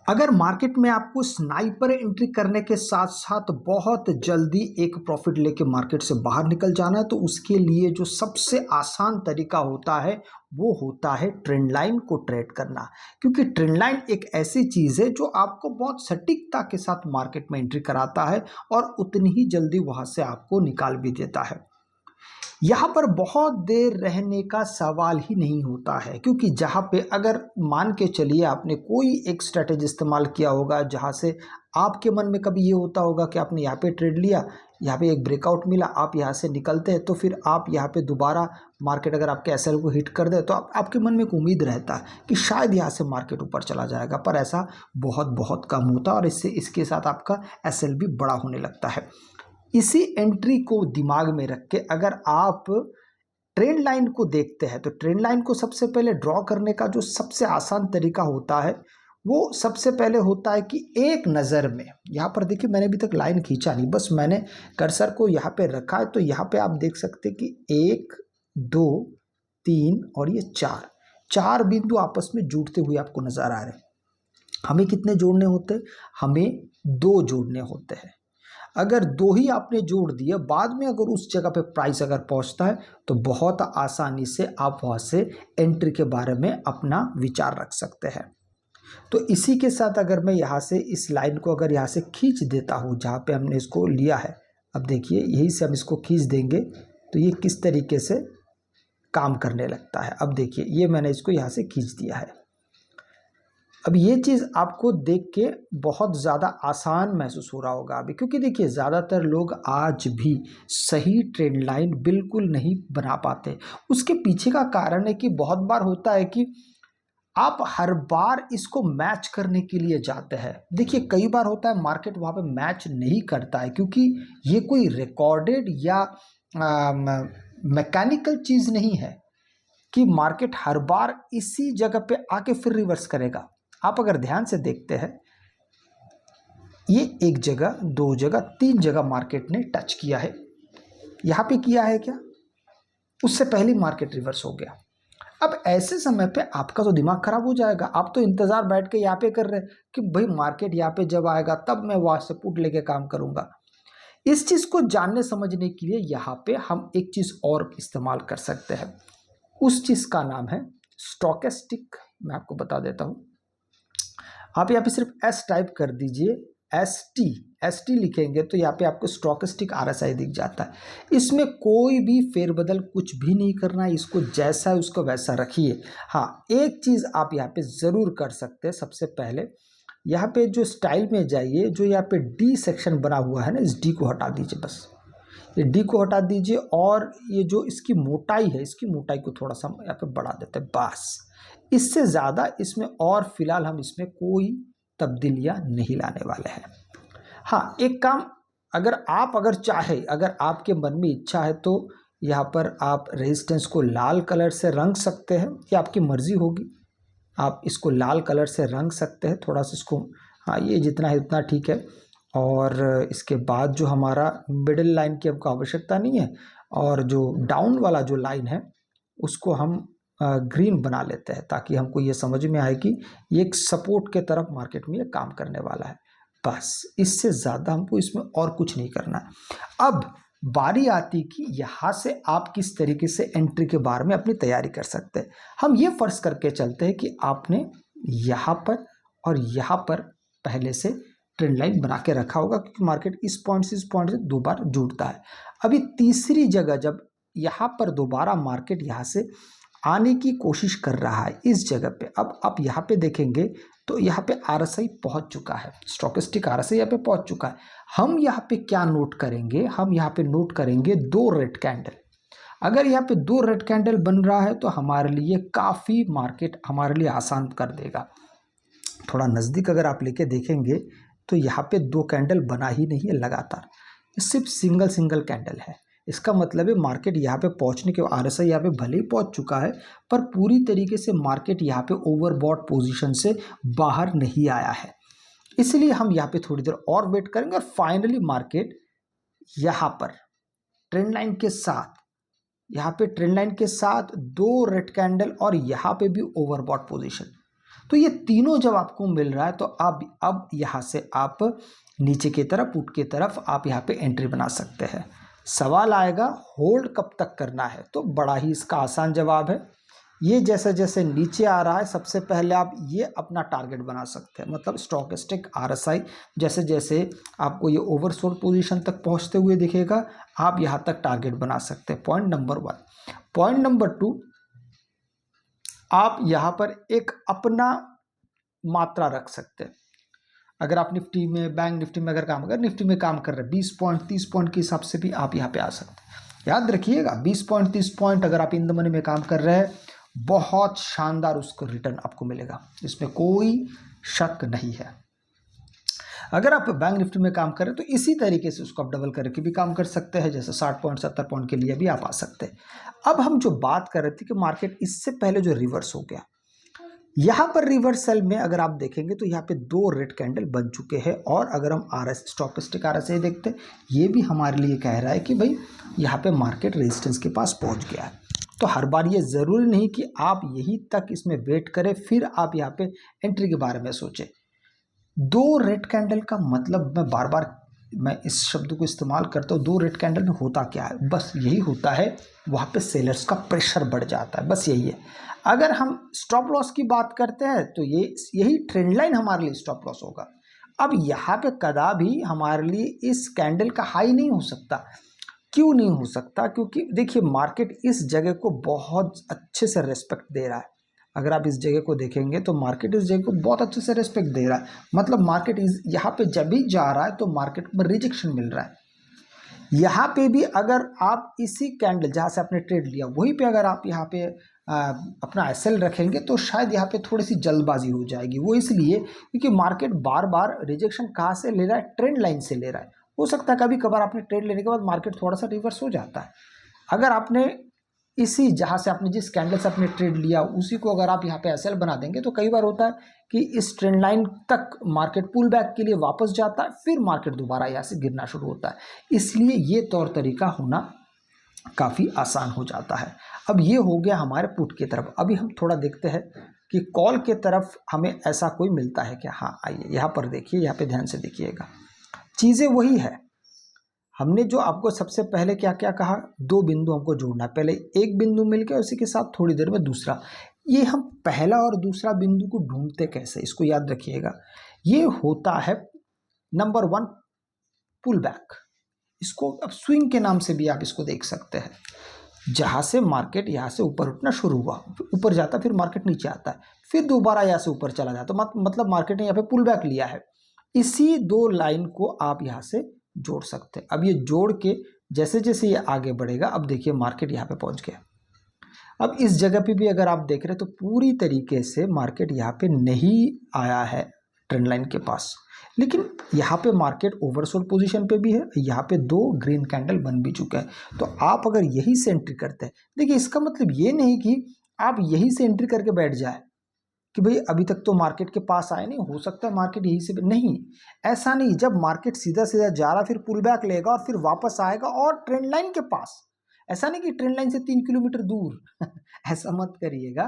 अगर मार्केट में आपको स्नाइपर एंट्री करने के साथ साथ बहुत जल्दी एक प्रॉफिट लेके मार्केट से बाहर निकल जाना है, तो उसके लिए जो सबसे आसान तरीका होता है वो होता है ट्रेंड लाइन को ट्रेड करना। क्योंकि ट्रेंड लाइन एक ऐसी चीज़ है जो आपको बहुत सटीकता के साथ मार्केट में एंट्री कराता है और उतनी ही जल्दी वहाँ से आपको निकाल भी देता है। यहाँ पर बहुत देर रहने का सवाल ही नहीं होता है, क्योंकि जहाँ पे अगर मान के चलिए आपने कोई एक स्ट्रेटेजी इस्तेमाल किया होगा जहाँ से आपके मन में कभी ये होता होगा कि आपने यहाँ पे ट्रेड लिया, यहाँ पे एक ब्रेकआउट मिला, आप यहाँ से निकलते हैं, तो फिर आप यहाँ पे दोबारा मार्केट अगर आपके एसएल को हिट कर दे तो आपके मन में एक उम्मीद रहता है कि शायद यहाँ से मार्केट ऊपर चला जाएगा, पर ऐसा बहुत बहुत कम होता है और इसके साथ आपका एसएल भी बड़ा होने लगता है। इसी एंट्री को दिमाग में रख के अगर आप ट्रेंड लाइन को देखते हैं, तो ट्रेंड लाइन को सबसे पहले ड्रॉ करने का जो सबसे आसान तरीका होता है वो सबसे पहले होता है कि एक नज़र में, यहाँ पर देखिए मैंने अभी तक लाइन खींचा नहीं, बस मैंने कर्सर को यहाँ पे रखा है, तो यहाँ पे आप देख सकते हैं कि 1 2 3 और ये 4 बिंदु आपस में जुड़ते हुए आपको नजर आ रहे हैं। हमें कितने जोड़ने होते हैं? हमें 2 जोड़ने होते हैं। अगर 2 ही आपने जोड़ दिए, बाद में अगर उस जगह पे प्राइस अगर पहुंचता है तो बहुत आसानी से आप वहां से एंट्री के बारे में अपना विचार रख सकते हैं। तो इसी के साथ अगर मैं यहाँ से इस लाइन को अगर यहाँ से खींच देता हूँ जहाँ पे हमने इसको लिया है, अब देखिए यही से हम इसको खींच देंगे तो ये किस तरीके से काम करने लगता है। अब देखिए ये मैंने इसको यहाँ से खींच दिया है। अब ये चीज़ आपको देख के बहुत ज़्यादा आसान महसूस हो रहा होगा अभी, क्योंकि देखिए ज़्यादातर लोग आज भी सही ट्रेंड लाइन बिल्कुल नहीं बना पाते। उसके पीछे का कारण है कि बहुत बार होता है कि आप हर बार इसको मैच करने के लिए जाते हैं। देखिए कई बार होता है मार्केट वहाँ पे मैच नहीं करता है, क्योंकि ये कोई रिकॉर्डेड या मैकेनिकल चीज़ नहीं है कि मार्केट हर बार इसी जगह पे आके फिर रिवर्स करेगा। आप अगर ध्यान से देखते हैं, ये 1 जगह 2 जगह 3 जगह मार्केट ने टच किया है। यहाँ पे किया है क्या? उससे पहले मार्केट रिवर्स हो गया। अब ऐसे समय पे आपका तो दिमाग खराब हो जाएगा। आप तो इंतजार बैठ के यहाँ पे कर रहे हैं कि भाई मार्केट यहाँ पे जब आएगा तब मैं वहां से पुट लेके काम करूंगा। इस चीज को जानने समझने के लिए यहाँ पे हम एक चीज और इस्तेमाल कर सकते हैं। उस चीज का नाम है स्टोकेस्टिक। मैं आपको बता देता हूँ। आप यहाँ पे सिर्फ एस टाइप कर दीजिए, एस टी लिखेंगे तो यहाँ पे आपको स्टोकेस्टिक आरएसआई दिख जाता है। इसमें कोई भी फेरबदल कुछ भी नहीं करना है, इसको जैसा है उसको वैसा रखिए। हाँ, एक चीज़ आप यहाँ पे ज़रूर कर सकते हैं। सबसे पहले यहाँ पे जो स्टाइल में जाइए, जो यहाँ पे डी सेक्शन बना हुआ है ना, इस डी को हटा दीजिए। बस ये डी को हटा दीजिए और ये जो इसकी मोटाई है, इसकी मोटाई को थोड़ा सा यहाँ पे बढ़ा देते हैं। बस इससे ज़्यादा इसमें और फिलहाल हम इसमें कोई तब्दीलियाँ नहीं लाने वाले हैं। हाँ, एक काम अगर चाहे, अगर आपके मन में इच्छा है तो यहाँ पर आप रेजिस्टेंस को लाल कलर से रंग सकते हैं, ये आपकी मर्जी होगी। आप इसको लाल कलर से रंग सकते हैं थोड़ा सा इसको। हाँ, ये जितना है उतना ठीक है। और इसके बाद जो हमारा मिडिल लाइन की हमको आवश्यकता नहीं है, और जो डाउन वाला जो लाइन है उसको हम ग्रीन बना लेते हैं, ताकि हमको ये समझ में आए कि ये एक सपोर्ट के तरफ मार्केट में ये काम करने वाला है। बस इससे ज़्यादा हमको इसमें और कुछ नहीं करना है। अब बारी आती कि यहाँ से आप किस तरीके से एंट्री के बारे में अपनी तैयारी कर सकते हैं। हम ये फर्ज करके चलते हैं कि आपने यहाँ पर और यहाँ पर पहले से ट्रेंड लाइन बना के रखा होगा, क्योंकि मार्केट इस पॉइंट से 2 बार जुड़ता है। अभी तीसरी जगह जब यहाँ पर दोबारा मार्केट यहाँ से आने की कोशिश कर रहा है इस जगह पे, अब आप यहाँ पे देखेंगे तो यहाँ पे आरएसआई पहुँच चुका है, स्टोकेस्टिक आरएसआई यहाँ पे पहुँच चुका है। हम यहाँ पे क्या नोट करेंगे? हम यहाँ पे नोट करेंगे 2 रेड कैंडल। अगर यहाँ पे 2 रेड कैंडल बन रहा है तो हमारे लिए काफ़ी मार्केट हमारे लिए आसान कर देगा। थोड़ा नज़दीक अगर आप लेके देखेंगे तो यहाँ पे 2 कैंडल बना ही नहीं है लगातार, सिर्फ सिंगल कैंडल है। इसका मतलब है मार्केट यहाँ पे पहुँचने के, आरएसआई यहाँ पे भले ही पहुँच चुका है पर पूरी तरीके से मार्केट यहाँ पे ओवरबॉट पोजीशन से बाहर नहीं आया है। इसलिए हम यहाँ पे थोड़ी देर और वेट करेंगे और फाइनली मार्केट यहाँ पर ट्रेंड लाइन के साथ, यहाँ पे ट्रेंड लाइन के साथ 2 रेड कैंडल और यहाँ पे भी ओवरबॉट पोजीशन, तो ये तीनों जब आपको मिल रहा है तो अब यहाँ से आप नीचे की तरफ, पुट की तरफ आप यहाँ पे एंट्री बना सकते हैं। सवाल आएगा होल्ड कब तक करना है, तो बड़ा ही इसका आसान जवाब है, ये जैसे जैसे नीचे आ रहा है सबसे पहले आप ये अपना टारगेट बना सकते हैं, मतलब स्टॉकेस्टिक RSI जैसे जैसे आपको ये ओवरसोल्ड पोजीशन तक पहुंचते हुए दिखेगा, आप यहाँ तक टारगेट बना सकते हैं। Point number 1। पॉइंट नंबर 2, आप यहाँ पर एक अपना मात्रा रख सकते हैं। अगर आप निफ्टी में, बैंक निफ्टी में अगर निफ्टी में काम कर रहे हैं 20 पॉइंट 30 पॉइंट के हिसाब से भी आप यहाँ पे आ सकते हैं। याद रखिएगा 20 पॉइंट 30 पॉइंट अगर आप इन द मनी में काम कर रहे हैं, बहुत शानदार उसको रिटर्न आपको मिलेगा, इसमें कोई शक नहीं है। अगर आप बैंक निफ्टी में काम करें तो इसी तरीके से उसको आप डबल करके भी काम कर सकते हैं, जैसे 60 पॉइंट 70 पॉइंट के लिए भी आप आ सकते हैं। अब हम जो बात कर रहे थे कि मार्केट इससे पहले जो रिवर्स हो गया, यहाँ पर रिवर्सल में अगर आप देखेंगे तो यहाँ पे 2 रेड कैंडल बन चुके हैं, और अगर हम स्टॉकेस्टिक RSI देखते हैं, ये भी हमारे लिए कह रहा है कि भाई यहाँ पे मार्केट रेजिस्टेंस के पास पहुँच गया है। तो हर बार ये ज़रूरी नहीं कि आप यहीं तक इसमें वेट करें फिर आप यहाँ पे एंट्री के बारे में सोचें। 2 रेड कैंडल का मतलब मैं इस शब्द को इस्तेमाल करता हूँ, 2 रेड कैंडल में होता क्या है, बस यही होता है, वहाँ पे सेलर्स का प्रेशर बढ़ जाता है, बस यही है। अगर हम स्टॉप लॉस की बात करते हैं तो यही ट्रेंड लाइन हमारे लिए स्टॉप लॉस होगा। अब यहाँ पे कदा भी हमारे लिए इस कैंडल का हाई नहीं हो सकता। क्यों नहीं हो सकता? क्योंकि देखिए मार्केट इस जगह को बहुत अच्छे से रेस्पेक्ट दे रहा है। अगर आप इस जगह को देखेंगे तो मार्केट इस जगह को बहुत अच्छे से रेस्पेक्ट दे रहा है, मतलब मार्केट यहाँ पे जब भी जा रहा है तो मार्केट में रिजेक्शन मिल रहा है। यहाँ पे भी अगर आप इसी कैंडल जहाँ से आपने ट्रेड लिया वहीं पे अगर आप यहाँ पे अपना SL रखेंगे तो शायद यहाँ पे थोड़ी सी जल्दबाजी हो जाएगी। वो इसलिए क्योंकि मार्केट बार बार रिजेक्शन कहाँ से ले रहा है, ट्रेंड लाइन से ले रहा है। हो सकता है कभी कभार आपने ट्रेड लेने के बाद मार्केट थोड़ा सा रिवर्स हो जाता है। अगर आपने इसी जहाँ से आपने जिस कैंडल से आपने ट्रेड लिया उसी को अगर आप यहाँ पे SL बना देंगे तो कई बार होता है कि इस ट्रेंड लाइन तक मार्केट पुल बैक के लिए वापस जाता है, फिर मार्केट दोबारा यहाँ से गिरना शुरू होता है। इसलिए ये तौर तरीका होना काफ़ी आसान हो जाता है। अब ये हो गया हमारे पुट की तरफ। अभी हम थोड़ा देखते हैं कि कॉल के तरफ हमें ऐसा कोई मिलता है क्या। हाँ आइए यहाँ पर देखिए, यहाँ पे ध्यान से देखिएगा, चीज़ें वही है। हमने जो आपको सबसे पहले क्या क्या कहा, 2 बिंदु हमको जोड़ना है, पहले एक बिंदु मिल गया उसी के साथ थोड़ी देर में दूसरा। ये हम पहला और दूसरा बिंदु को ढूंढते कैसे, इसको याद रखिएगा। ये होता है नंबर 1 पुल बैक, इसको अब स्विंग के नाम से भी आप इसको देख सकते हैं। जहाँ से मार्केट यहाँ से ऊपर उठना शुरू हुआ, ऊपर जाता फिर मार्केट नीचे आता है, फिर दोबारा यहाँ से ऊपर चला जाता, मतलब मार्केट ने यहाँ पे पुल बैक लिया है। इसी 2 लाइन को आप यहाँ से जोड़ सकते हैं। अब ये जोड़ के जैसे जैसे ये आगे बढ़ेगा, अब देखिए मार्केट यहाँ पे पहुँच गया। अब इस जगह पे भी अगर आप देख रहे हैं तो पूरी तरीके से मार्केट यहाँ पे नहीं आया है ट्रेंड लाइन के पास, लेकिन यहाँ पे मार्केट ओवरसोल्ड पोजीशन पे भी है, यहाँ पे 2 ग्रीन कैंडल बन भी चुका है। तो आप अगर यही से एंट्री करते हैं, देखिए इसका मतलब ये नहीं कि आप यही से एंट्री करके बैठ जाए कि भाई अभी तक तो मार्केट के पास आया नहीं, हो सकता है मार्केट यही से, नहीं, ऐसा नहीं। जब मार्केट सीधा सीधा जा रहा फिर पुल बैक लेगा और फिर वापस आएगा और ट्रेंड लाइन के पास, ऐसा नहीं कि ट्रेंड लाइन से 3 किलोमीटर दूर ऐसा मत करिएगा,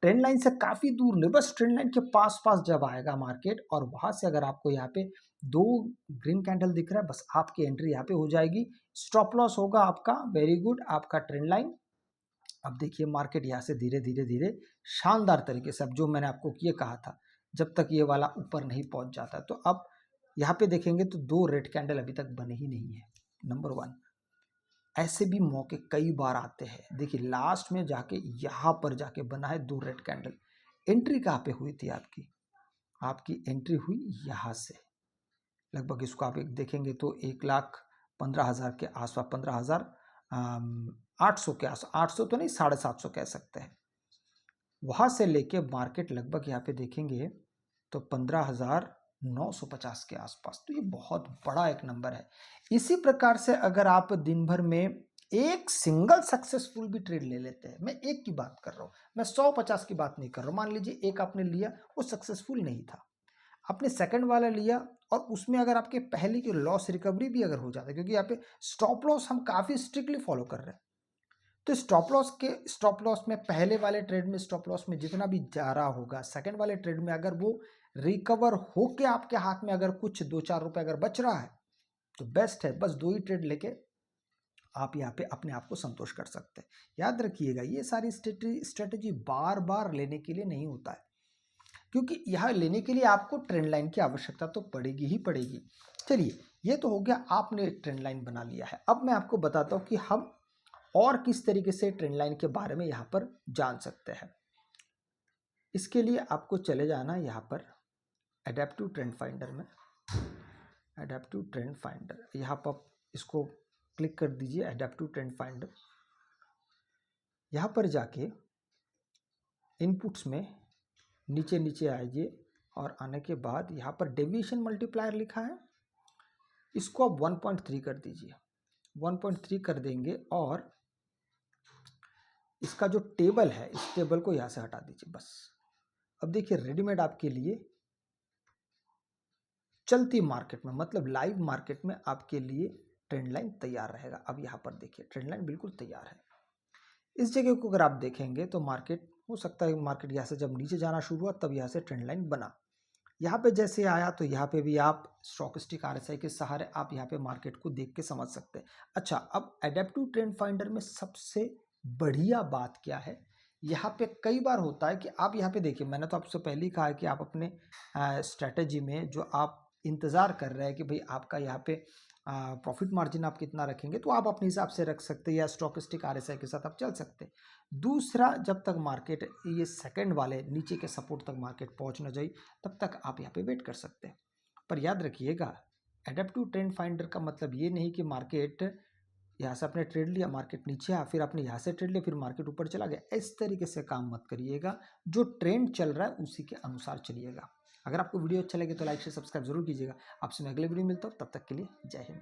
ट्रेंड लाइन से काफी दूर नहीं, बस ट्रेंड लाइन के पास पास जब आएगा मार्केट और वहां से अगर आपको यहाँ पे 2 ग्रीन कैंडल दिख रहा है, बस आपकी एंट्री यहाँ पे हो जाएगी। स्टॉप लॉस होगा आपका, वेरी गुड, आपका ट्रेंड लाइन। अब देखिए मार्केट यहाँ से धीरे धीरे धीरे शानदार तरीके से, अब जो मैंने आपको ये कहा था, जब तक ये वाला ऊपर नहीं पहुंच जाता, तो अब यहाँ पे देखेंगे तो 2 रेड कैंडल अभी तक बने ही नहीं है। नंबर 1, ऐसे भी मौके कई बार आते हैं। देखिए लास्ट में जाके यहाँ पर जाके बना है 2 रेड कैंडल। एंट्री कहाँ पे हुई थी आपकी एंट्री हुई यहाँ से, लगभग इसको आप एक देखेंगे तो 1,15,000 के आसपास, 15,800 के आस, 800 तो नहीं 750 कह सकते हैं। वहां से लेके मार्केट लगभग यहाँ पे देखेंगे तो 15,950 के आसपास, तो ये बहुत बड़ा एक नंबर है। इसी प्रकार से अगर आप दिन भर में एक सिंगल सक्सेसफुल भी ट्रेड ले लेते हैं, मैं एक की बात कर रहा हूँ, मैं 150 की बात नहीं कर रहा हूँ, मान लीजिए एक आपने लिया वो सक्सेसफुल नहीं था, आपने सेकंड वाला लिया और उसमें अगर आपके पहले की लॉस रिकवरी भी अगर हो जाता है, क्योंकि यहाँ पे स्टॉप लॉस हम काफ़ी स्ट्रिक्टली फॉलो कर रहे हैं, तो स्टॉप लॉस में पहले वाले ट्रेड में स्टॉप लॉस में जितना भी जा रहा होगा, सेकंड वाले ट्रेड में अगर वो रिकवर होके आपके हाथ में अगर कुछ 2-4 रुपए अगर बच रहा है तो बेस्ट है। बस 2 ही ट्रेड लेके आप यहाँ पे अपने आप को संतोष कर सकते हैं। याद रखिएगा, ये सारी स्ट्रेटेजी बार बार लेने के लिए नहीं होता है, क्योंकि यह लेने के लिए आपको ट्रेंड लाइन की आवश्यकता तो पड़ेगी ही पड़ेगी। चलिए, ये तो हो गया, आपने ट्रेंड लाइन बना लिया है। अब मैं आपको बताता हूँ कि हम और किस तरीके से ट्रेंड लाइन के बारे में यहाँ पर जान सकते हैं। इसके लिए आपको चले जाना यहाँ पर एडेप्टिव ट्रेंड फाइंडर में। एडेप्टिव ट्रेंड फाइंडर, यहाँ पर इसको क्लिक कर दीजिए, एडेप्टिव ट्रेंड फाइंडर। यहाँ पर जाके इनपुट्स में नीचे नीचे आइए और आने के बाद यहाँ पर डेविएशन मल्टीप्लायर लिखा है, इसको आप 1.3 कर दीजिए। 1.3 कर देंगे और इसका जो टेबल है, इस टेबल को यहाँ से हटा दीजिए बस। अब देखिए, रेडीमेड आपके लिए चलती मार्केट में, मतलब लाइव मार्केट में आपके लिए ट्रेंड लाइन तैयार रहेगा। अब यहाँ पर देखिए, ट्रेंड लाइन बिल्कुल तैयार है। इस जगह को अगर आप देखेंगे तो मार्केट, हो सकता है मार्केट यहाँ से जब नीचे जाना शुरू हुआ तब यहाँ से ट्रेंड लाइन बना। यहाँ पे जैसे आया तो यहाँ पे भी आप स्टॉकेस्टिक आरएसआई के सहारे आप यहाँ पे मार्केट को देख के समझ सकते हैं। अच्छा, अब एडेप्टिव ट्रेंड फाइंडर में सबसे बढ़िया बात क्या है, यहाँ पे कई बार होता है कि आप यहाँ पे देखिए, मैंने तो आपसे पहले ही कहा है कि आप अपने स्ट्रैटेजी में जो आप इंतज़ार कर रहे हैं कि भाई आपका यहाँ पे प्रॉफिट मार्जिन आप कितना रखेंगे, तो आप अपने हिसाब से रख सकते हैं या स्टॉकेस्टिक आरएसआई के साथ आप चल सकते हैं। दूसरा, जब तक मार्केट ये सेकंड वाले नीचे के सपोर्ट तक मार्केट पहुंच ना जाए तब तक आप यहाँ पे वेट कर सकते हैं। पर याद रखिएगा, एडेप्टिव ट्रेंड फाइंडर का मतलब ये नहीं कि मार्केट यहाँ से आपने ट्रेड लिया, मार्केट नीचे आया, फिर आपने यहाँ से ट्रेड लिया, फिर मार्केट ऊपर चला गया। इस तरीके से काम मत करिएगा, जो ट्रेंड चल रहा है उसी के अनुसार चलिएगा। अगर आपको वीडियो अच्छा लगे तो लाइक से सब्सक्राइब जरूर कीजिएगा। आपसे मैं अगले वीडियो में मिलता हूँ, तब तक के लिए जय हिंद।